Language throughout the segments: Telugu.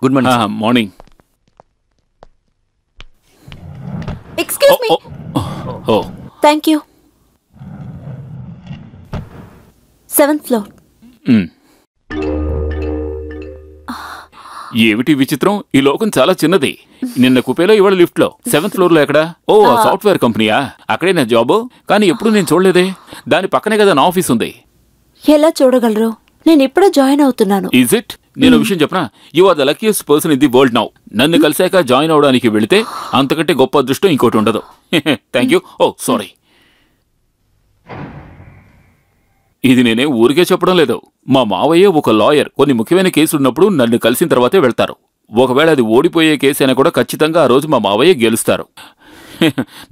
Good morning. Morning. Excuse me. Oh thank you. 7th floor. ఏమిటి విచిత్రం, ఈ లోకం చాలా చిన్నది. నిన్న కుపేలో ఇవాళ లిఫ్ట్ లో 7th ఫ్లోర్ లో ఎక్కడ? ఓ సాఫ్ట్వేర్ కంపెనీయా? అక్కడే నా జాబు. కానీ ఎప్పుడు నేను చూడలేదే. దాని పక్కనే కదా నా ఆఫీస్ ఉంది. ఎలా చూడగలరు? నేను ఇప్పుడే జాయిన్ అవుతున్నాను. Is it? నేను విషయం చెప్పనా, you are the luckiest person in the world now. నన్ను కలిసాక జాయిన్ అవడానికి వెళితే అంతకంటే గొప్ప అదృష్టం ఇంకోటి ఉండదు. Thank you. Oh sorry. ఇది నేనే ఊరికే చెప్పడం లేదు. మా మావయ్య ఒక లాయర్. కొన్ని ముఖ్యమైన కేసులు ఉన్నప్పుడు నన్ను కలిసిన తర్వాతే వెళ్తారు. ఒకవేళ అది ఓడిపోయే కేసు అయినా కూడా ఖచ్చితంగా ఆ రోజు మా మావయ్య గెలుస్తారు.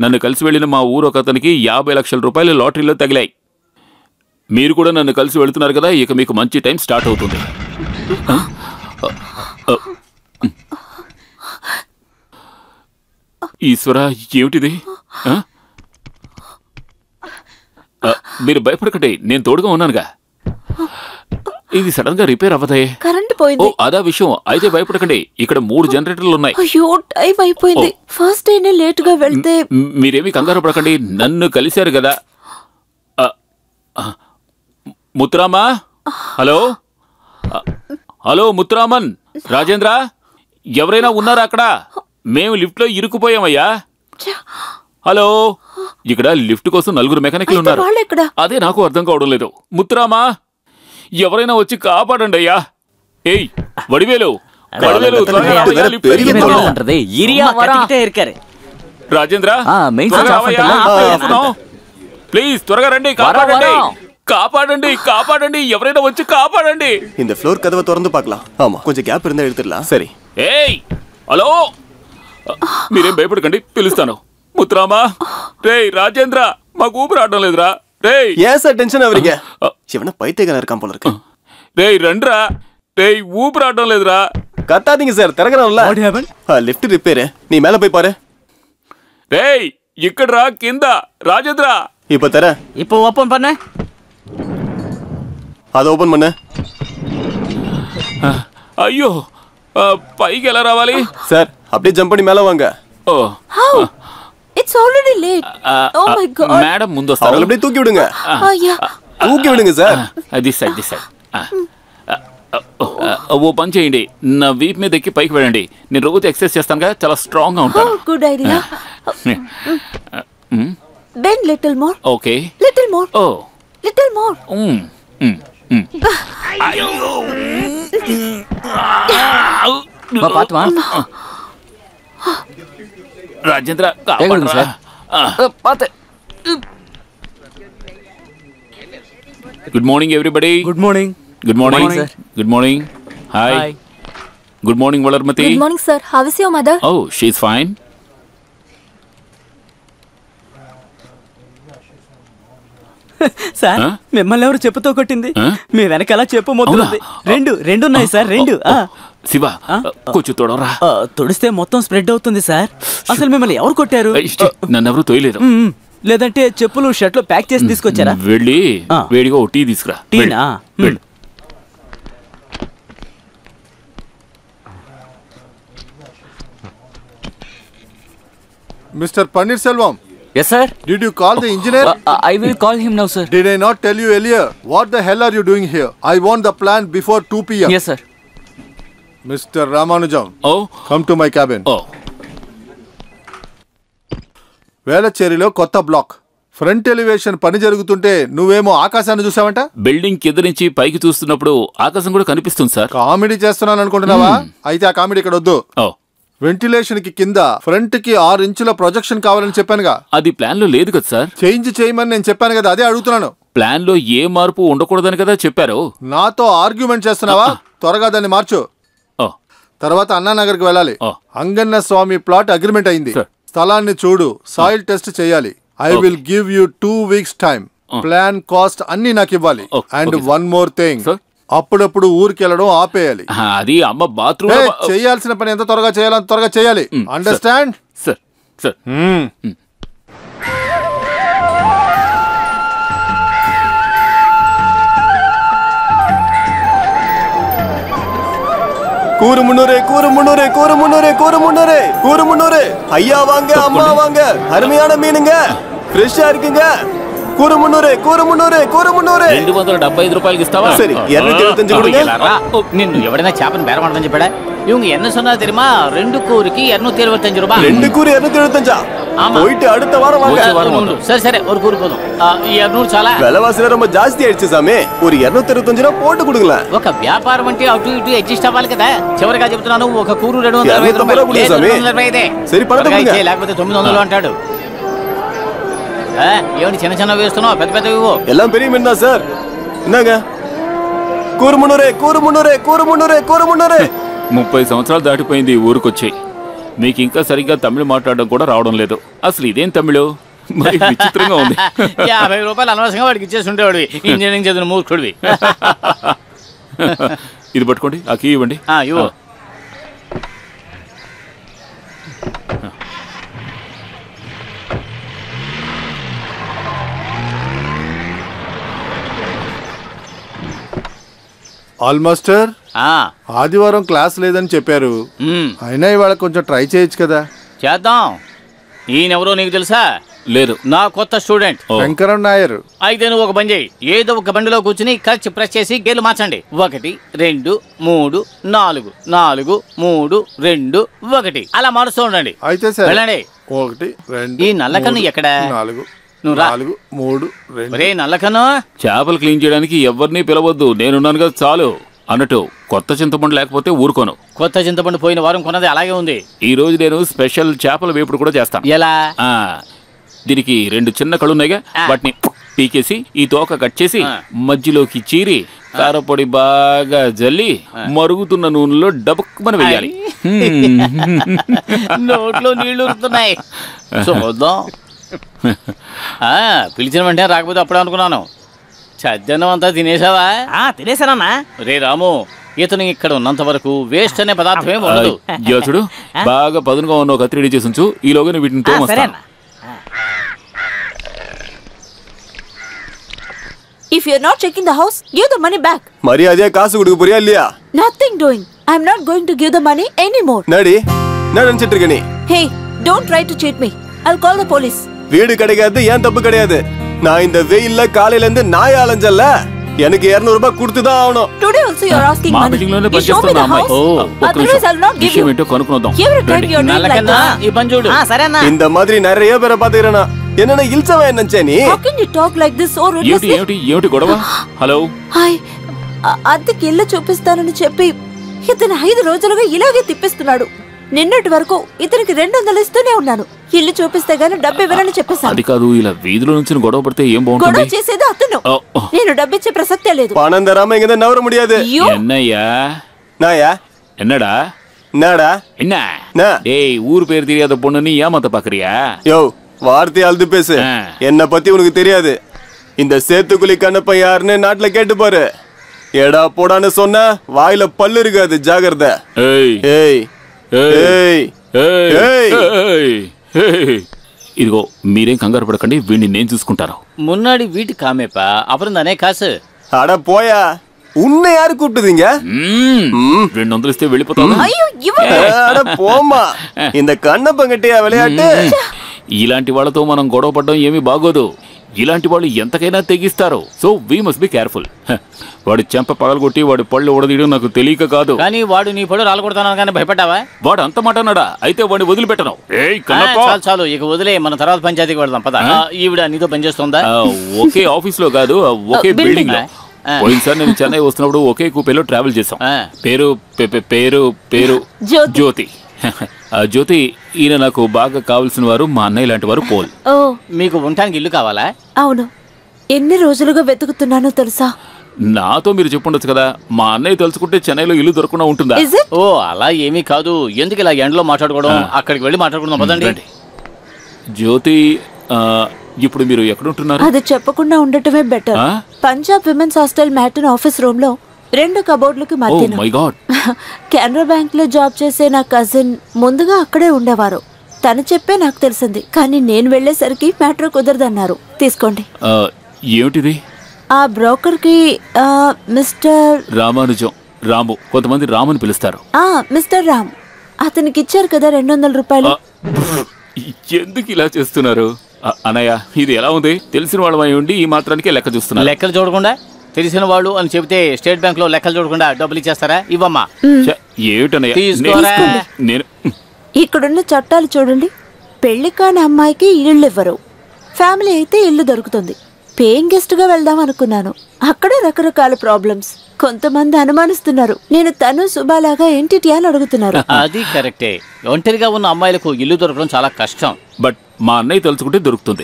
నన్ను కలిసి వెళ్ళిన మా ఊరు ఒక అతనికి 50 లక్షల రూపాయలు లాటరీలో తగిలాయి. మీరు కూడా నన్ను కలిసి వెళుతున్నారు కదా, ఇక మీకు మంచి టైం స్టార్ట్ అవుతుంది. ఈశ్వరా, ఏమిటిది? మీరు భయపడకండి, నేను తోడుగా ఉన్నానుగా. ఇది సడన్ గా రిపేర్ అవ్వదే. కరెంట్ పోయింది. ఓ అదా విషయం. అయితే భయపడకండి, ఇక్కడ 3 జనరేటర్లు ఉన్నాయి. అయ్యో, టైం అయిపోయింది. ఫస్ట్ డేనే లేట్ గా వెళ్తే. మీరేమీ కంగారు పడకండి, నన్ను కలిశారు కదా. ముత్తురామా, హలో హలో ముత్తురామన్, రాజేంద్ర, ఎవరైనా ఉన్నారా అక్కడ? మేము లిఫ్ట్ లో ఇరుక్కుపోయామయ్యా. హలో, ఇక్కడ లిఫ్ట్ కోసం 4 మెకానిక్లు ఉన్నారు. అదే నాకు అర్థం కావడం లేదు. ముత్తురామా, ఎవరైనా వచ్చి కాపాడండి అయ్యా. ఏయ్ వడివేలు, రాజేంద్ర, ప్లీజ్ త్వరగా రండి, కాపాడండి, காப்பாடண்டி காப்பாடண்டி ఎవరైనా వచ్చి కాపాడండి. இந்த ఫ్లోర్ கதவை திறந்து பார்க்கலாம். ஆமா, கொஞ்சம் கேப் இருந்தா எடுத்துடலாம். சரி. ఏయ్ హలో, మీరేం భయపడకండి, పిలుస్తాను. ముత్తురామా, రేయ్ రాజేంద్ర, మాకు ఊపిరి ఆడడం లేదురా. రేయ్ ஏன் சார் டென்ஷன் ஆவறீங்க? இவன பைத்தியக்காரன் இருக்கான் போல இருக்கு. రేయ్ రండ్రా. రేయ్ ఊపిరి ఆడడం లేదురా. கத்தாதீங்க சார், திறக்கறோம்ல. What happen? Lift repair. நீ மேல போய் பாரு. రేయ్ ఇక్కడ్రా కింద. రాజేంద్ర இப்ப தர. இப்போ ஓபன் பண்ணு. அதை ஓபன் பண்ணு. అయ్యో, పైకి ఎలా రావాలి? సార్ அப்படியே జంప్ பண்ணி மேல வாங்க. Oh how? It's already late. Oh my god. Madam ముందు వస్తారు. அவங்கள அப்படியே தூக்கி விடுங்க. అయ్యా, தூக்கி விடுங்க sir. This side, this side. ఓ పని చేయండి, నా వీప్ మీద ఎక్కి పైకి వెళ్ళండి. నేను రోజు ఎక్సర్సైజ్ చేస్తానుగా, చాలా స్ట్రాంగ్ గా ఉంటాను. Good idea. Bend little more. Okay. Little more. Oh little more. பாத்துமா రాజేంద్ర, సార్ పాతే. Good morning everybody. Good morning. Good morning sir. Good morning. Hi. Good morning Valarmathi. Good morning sir. How is your mother? Oh she is fine. Sir మిమ్మల్ని ఎవరు చెప్పుతో కొట్టింది? మీ వెనకాల చెప్పు మొదలుంది. రెండు ఉన్నాయి సార్, రెండు. శివ, కొంచెం తొడవరా. తొడిస్తే మొత్తం స్ప్రెడ్ అవుతుంది సార్. అసలు మిమ్మల్ని ఎవరు కొట్టారు? నన్నెవరు తోయలేదు. లేదంటే చెప్పులు షర్ట్ లో ప్యాక్ చేసి తీసుకొచ్చారా? వెళ్ళి వేడిగా ఓ టీ తీసుకురా. టీనా? Mr. Pannirselvam. Yes, sir. Did you call the engineer? I will call him now, sir. Did I not tell you earlier? What the hell are you doing here? I want the plan before 2 p.m. Yes, sir. Mr. Ramanujam. Oh. Come to my cabin. Oh. వేలచేరిలో కొత్త బ్లాక్. ఫ్రంట్ ఎలివేషన్ పని జరుగుతుంటే నువ్వేమో ఆకాశాన్ని చూసావంట. బిల్డింగ్ కింద నుంచి పైకి చూస్తున్నప్పుడు ఆకాశం కూడా కనిపిస్తుంది సార్. కామెడీ చేస్తున్నాను అనుకుంటున్నావా? అయితే ఆ కామెడీ ఇక్కడ వద్దు. వెంటిలేషన్ కి కింద ఫ్రంట్ కి 6 ఇంచుల ప్రొజెక్షన్ కావాలని చెప్పానుగా. అది ప్లాన్ లో లేదు కదా సార్. చేంజ్ చేయమని నేను చెప్పాను కదా, అదే అడుగుతున్నాను. ప్లాన్ లో ఏ మార్పు ఉండకూడదని కదా చెప్పారు. నాతో ఆర్గ్యుమెంట్ చేస్తున్నావా? త్వరగా దాన్ని మార్చు. తర్వాత అన్నానగర్ కి వెళ్ళాలి. అంగన్న స్వామి ప్లాట్ అగ్రిమెంట్ అయింది. స్థలాన్ని చూడు, సాయిల్ టెస్ట్ చేయాలి. I will give you 2 weeks time. Plan cost అన్ని నాకు ఇవ్వాలి. అండ్ వన్ మోర్ థింగ్, అప్పుడప్పుడు ఊరికి వెళ్ళడం ఆపేయాలి. అది అమ్మ బాత్రూమ్. చేయాల్సిన పని ఎంత త్వరగా చేయాలని త్వరగా చేయాలి. అండర్స్టాండ్? సార్. సార్ கூறு முன்னூறு கூறு முன்னூறு கூறு முன்னூறு கூறு முன்னூறு கூறு முன்னூறு. ஐயா வாங்க, அம்மா வாங்க, அருமையான மீனுங்க, ஃப்ரெஷ்ஷா இருக்குங்க. కూర మున్నూరే కూర మున్నూరే కూర మున్నూరే 275 రూపాయలకి ఇస్తావా? சரி 275 கொடுங்க. నిన్ను ఎవడైనా చేపను బేరమాడమని చెప్పాడా? இவங்க என்ன சொன்னா தெரியுமா? 2 கூருக்கு 275 ரூபாய். 2 கூறு 275. போயிட்டு அடுத்த வாரம் வாங்க. சரி சரி, ஒரு கூறு போதும். 200 చాలా. விலைவாசி ரொம்ப ஜாஸ்தி ஆயிடுச்சு சாமி. ஒரு 225 ரூபாய் போட்டு கொடுங்கள. ఒక వ్యాపారం అంటే అటు ఇటు అడ్జస్ట్ అవ్వాలి కదా. చివరిగా చెప్తున్నాను, ఒక కూరు 225 రూపాయలు. సరి పడదు లేకపోతే 900 అంటాడు. ఏమని చిన్న చిన్న వేస్తున్నావు, పెద్ద పెద్ద ఎల్లం పెరిగి మిన్నా సార్. ఇన్నాక కూర మున్నూరే కూర మున్నూరే కూర మున్నూరే కూర మున్నూరే. 30 సంవత్సరాలు దాటిపోయింది ఊరికొచ్చి. మీకు ఇంకా సరిగ్గా తమిళ మాట్లాడడం కూడా రావడం లేదు. అసలు ఇదేం తమిళు? మరి విచిత్రంగా ఉంది. 50 రూపాయలు అనవసరంగా వాడికి ఇచ్చేసి ఉండేవాడివి, ఇంజనీరింగ్ చదివిన మూర్ఖుడివి. ఇది పట్టుకోండి, ఆ కీ ఇవ్వండి. ఇవ్వు. ఆల్మాస్టర్, ఆదివారం క్లాస్ లేదని చెప్పారు. అయినా ఇవాళ కొంచెం ట్రై చేయొచ్చు కదా. చేద్దాం. ఈయనెవరో నీకు తెలుసా? లేదు. నా కొత్త స్టూడెంట్ వెంకరం నాయర్. అయితే నువ్వు ఒక పని చేయి. ఏదో ఒక బండిలో కూర్చుని క్లచ్ ప్రెస్ చేసి గేర్లు మార్చండి. 1 2 3 4 4 3 2 1 అలా మారుస్తూ ఉండండి. అయితే సరే, వెళ్ళండి. 1 2. ఈ నల్లకన్ను ఎక్కడ? 4 నువ్వు రా. 4 3 2. నల్లకన్ను, చేపలు క్లీన్ చేయడానికి ఎవరిని పిలవద్దు, నేనున్నాను కదా చాలు. అన్నట్టు కొత్త చింతపండు లేకపోతే ఊరుకోను. కొత్త చింతపండు పోయిన వారం కొన్నది అలాగే ఉంది. ఈ రోజు నేను స్పెషల్ చేపల వేపుడు కూడా చేస్తాను. ఎలా? దీనికి 2 చిన్న కళ్ళు ఉన్నాయిగా, వాటిని పీకేసి ఈ తోక కట్ చేసి మధ్యలోకి చీరి కారపొడి బాగా జల్లి మరుగుతున్న నూనెలో డబక్కుమని వేయాలి. నోట్లో నీళ్లు ఉరుకుతున్నాయి. చూద్దాం. పిలిచిన వెంటనే రాకపోతే అప్పుడే అనుకున్నాను. చద్దన్నం అంతా తినేసావా? తినేసానన్నా. రే రాము, ఇతను ఇక్కడ ఉన్నంత వరకు వేస్ట్ అనే పదార్థమే ఉండదు. చూడు, బాగా పదునుగా ఉన్న ఒక కత్తి రెడీ చేసి ఉంచు. ఈలోగా వీటిని తోమొస్తాను. If you're not checking the house, give the money back. மரியாதையா காசு கொடுக்க போறியா இல்லையா? Nothing doing. I'm not going to give the money anymore. நடி, நான் நினைச்சிட்டு இருக்க நீ. Hey, don't try to cheat me. I'll call the police. வீடு கிடைக்காது, ஏன் தப்பு கிடையாது. நான் இந்த வெயில்ல காலையில இருந்து நாய் அலைஞ்சல்ல, எனக்கு 200 ரூபாய் கொடுத்து தான் ஆகணும். Today also you're asking money. You show me the house. Otherwise I'll not give you. Every time you're doing like that. ఈ పని చూడు. సరేనా? இந்த மாதிரி நிறைய பேரை பாத்துக்கிறேனா. என்னன்னா இல்சவன் என்னச்சே நீ? How can you talk like this so ruthlessly? ఏమిటి గొడవ? హలో. హాయ్. అద్దెకి ఇల్లు చూపిస్తానని చెప్పి ఇతను 5 రోజులుగా ఇలాగే తిప్పిస్తున్నాడు. నిన్నటి వరకు ఇతనికి 200 ఇస్తూనే ఉన్నాను. ఇల్లు చూపిస్తే గానీ డబ్బు ఇవ్వనని చెప్పేశాను. అది కాదు, ఇలా వీధిలో నుంచి గొడవ పడితే ఏం బాగుంటుంది? గొడవ చేసేది అతను. నేను డబ్బు ఇచ్చే ప్రసక్తే లేదు. பணம் தராம இங்க நவர முடியாது. என்னய்யா? நாயா? என்னடா? என்னடா? என்ன? டேய், ஊர் பேர் தெரியாத பொண்ணு நீ ஏமாத்த பாக்குறியா? யோ, வார்த்தை அழுது பேசு. என்ன பத்தி உனக்கு தெரியாது. இந்த சேத்துக்குழி கண்ணப்ப யாருன்னு நாட்டுல கேட்டு பாரு. எடா போடான்னு சொன்னா வாயில பல்லு இருக்காது, ஜாகிரதை. ஏய் ஏய் ஏய் ஏய். ఇదిగో, మీరేం కంగారు పడకండి, వీడిని నేను చూసుకుంటాను. మున్నాడి వీటి కామేపా అప్పుడు దానే కాసు. అడ పోయా, உன்னை யாரு கூப்பிட்டுதீங்க? 200 ఇస్తే వెళ్ళిపోతాను. అడ పోమ్మా, இந்த கண்ணப்பங்கிட்டயா விளையாட்டு? ఇలాంటి వాళ్ళతో మనం గొడవ పడడం ఏమీ బాగోదు. ఇలాంటి వాళ్ళు ఎంతకైనా తెగిస్తారు. So we must be careful. వాడి చెంప పగలగొట్టి వాడి పళ్ళు ఉడదీయడం నాకు తెలియక కాదు. కానీ వాడు నీ పళ్ళు రాలగొడతాను కానీ భయపడ్డావా? వాడు అంత మాట అన్నాడా? అయితే వాడిని వదిలిపెట్టను. చాలు చాలు, ఇక వదిలే, మన తర్వాత పంచాయతీకి వెళ్దాం పద. ఈవిడ నీతో పనిచేస్తుందా? ఒకే ఆఫీస్ లో కాదు, ఒకే బిల్డింగ్ లో. పోయినసారి నేను చెన్నై వస్తున్నప్పుడు ఒకే కూపేలో ట్రావెల్ చేసాం. పేరు పేరు పేరు జ్యోతి. జ్యోతి, ఈయన నాకు బాగా కావాల్సిన వారు, మా అన్నయ్య లాంటి వారు పోల్. మీకు ఉండటానికి ఇల్లు కావాలా? అవును. ఎన్ని రోజులుగా వెతుకుతున్నానో తెలుసా? నాతో మీరు చెప్పుండొచ్చు కదా. మా అన్నయ్య తెలుసుకుంటే చెన్నైలో ఇల్లు దొరకకుండా ఉంటుందా? ఓ, అలా ఏమీ కాదు. ఎందుకు ఇలా ఎండలో మాట్లాడుకోవడం? అక్కడికి వెళ్ళి మాట్లాడుకుందాం పదండి. జ్యోతి, ఇప్పుడు మీరు ఎక్కడుంటున్నారు? అది చెప్పకుండా ఉండటమే better. Punjab women's hostel matron office room లో 2 కబోర్డులకి మధ్యన. కెనరా బ్యాంక్ లో జాబ్ చేసే నా కజిన్ ముందుగా అక్కడే ఉండేవారు. తను చెప్పే నాకు తెలిసింది, కానీ నేను వెళ్లేసరికి మ్యాటర్ కుదరదన్నారు. తీసుకోండి. ఏమిటిది? ఆ బ్రోకర్ కి మిస్టర్ రామానుజం. రాము, కొంతమంది రాము అని పిలుస్తారు. మిస్టర్ రామ్, అతనికి ఇచ్చారు కదా 200 రూపాయలు. ఎందుకు ఇలా చేస్తున్నారు? అన్నయ్య, ఇది ఎలా ఉంది? తెలిసిన వాళ్ళమై ఉండి ఈ మాత్రానికే లెక్క చూస్తున్నారు. లెక్కలు చూడకుండా తెలిసిన వాళ్ళు అని చెబితే స్టేట్ బ్యాంక్ లో లెక్కలు చూడకుండా డబ్బులు ఇచ్చేస్తారా? ఇవ్వమ్మా. ఏమిటన్నయ్య? నేను ఇక్కడున్న చట్టాలు చూడండి. పెళ్లి కాని అమ్మాయికి ఇళ్ళు ఇవ్వరు. ఫ్యామిలీ అయితే ఇల్లు దొరుకుతుంది. పేయింగ్ గెస్ట్ గా వెళ్దాం అనుకున్నాను. అక్కడే రకరకాల ప్రాబ్లమ్స్. కొంతమంది అనుమానిస్తున్నారు నేను తను శుభాలాగా ఏంటి అని అడుగుతున్నారు. అది కరెక్టే. ఒంటరిగా ఉన్న అమ్మాయిలకు ఇల్లు దొరకడం చాలా కష్టం. బట్ మా అన్నయ్య తలుచుకుంటే దొరుకుతుంది.